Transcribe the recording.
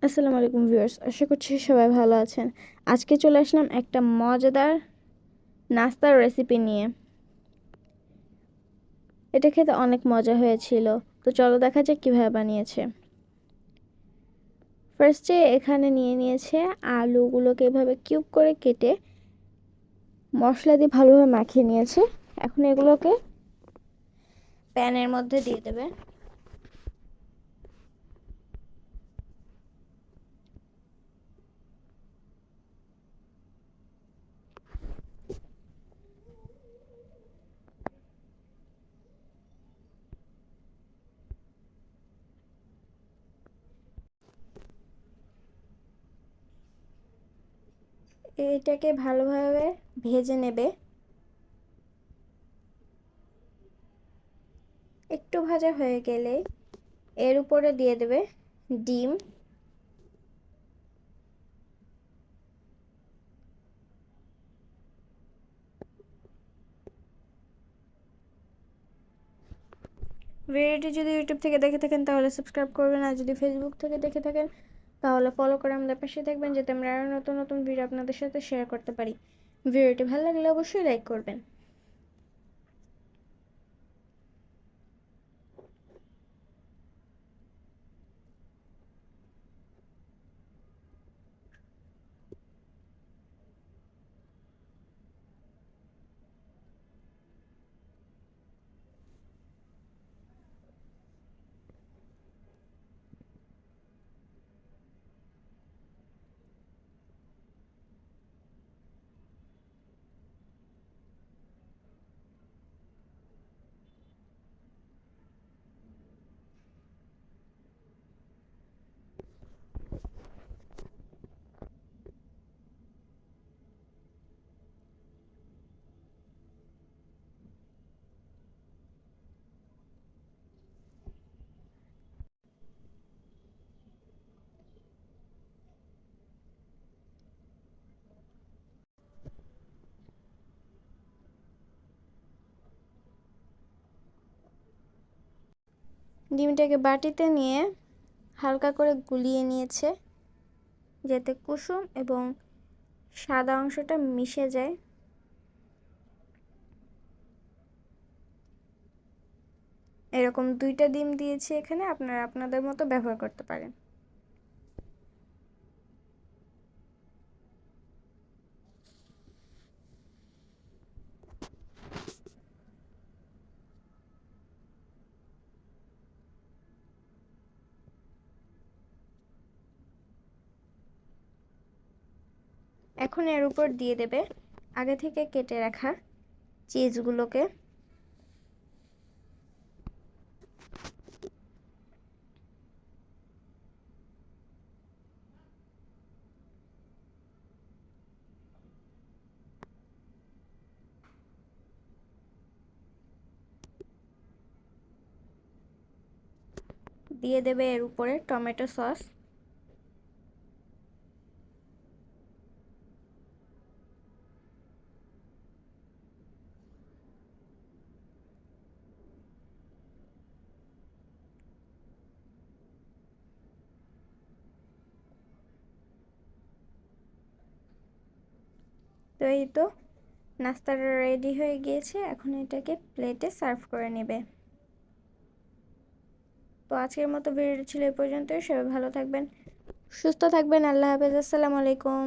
আসসালামু আলাইকুম ভিউয়ার্স, আশা করছি সবাই ভালো আছেন। আজকে চলে আসলাম একটা মজাদার নাস্তার রেসিপি নিয়ে। এটা খেতে অনেক মজা হয়েছিল। তো চলো দেখা যাক কিভাবে বানিয়েছে। ফার্স্টে এখানে নিয়ে নিয়েছে আলুগুলোকে এভাবে কিউব করে কেটে মশলা দিয়ে ভালোভাবে মাখিয়ে নিয়েছে। এখন এগুলোকে প্যানের মধ্যে দিয়ে দেবে। এটাকে ভালোভাবে ভেজে নেবে। একটু ভাজা হয়ে গেলে এর উপরে দিয়ে দেবে ডিম। ভিডিওটি যদি ইউটিউব থেকে দেখে থাকেন তাহলে সাবস্ক্রাইব করবেন, আর যদি ফেসবুক থেকে দেখে থাকেন তাহলে ফলো করে আমাদের পাশে থাকবেন, যাতে আমরা আরও নতুন নতুন ভিডিও আপনাদের সাথে শেয়ার করতে পারি। ভিডিওটি ভালো লাগলে অবশ্যই লাইক করবেন। ডিমটাকে বাটিতে নিয়ে হালকা করে গুলিয়ে নিয়েছে, যাতে কুসুম এবং সাদা অংশটা মিশে যায়। এরকম 2টা ডিম দিয়েছি এখানে, আপনারা আপনাদের মতো ব্যবহার করতে পারেন। এখন এর উপর দিয়ে দেবে আগে থেকে কেটে রাখা চিজগুলোকে। দিয়ে দেবে এর উপরে টমেটো সস। তো এই তো নাস্তাটা রেডি হয়ে গিয়েছে, এখন এটাকে প্লেটে সার্ভ করে নেবে। তো আজকের মতো ভিডিওটি ছিল এই পর্যন্তই। সবাই ভালো থাকবেন, সুস্থ থাকবেন। আল্লাহ হাফেজ, আসসালামু আলাইকুম।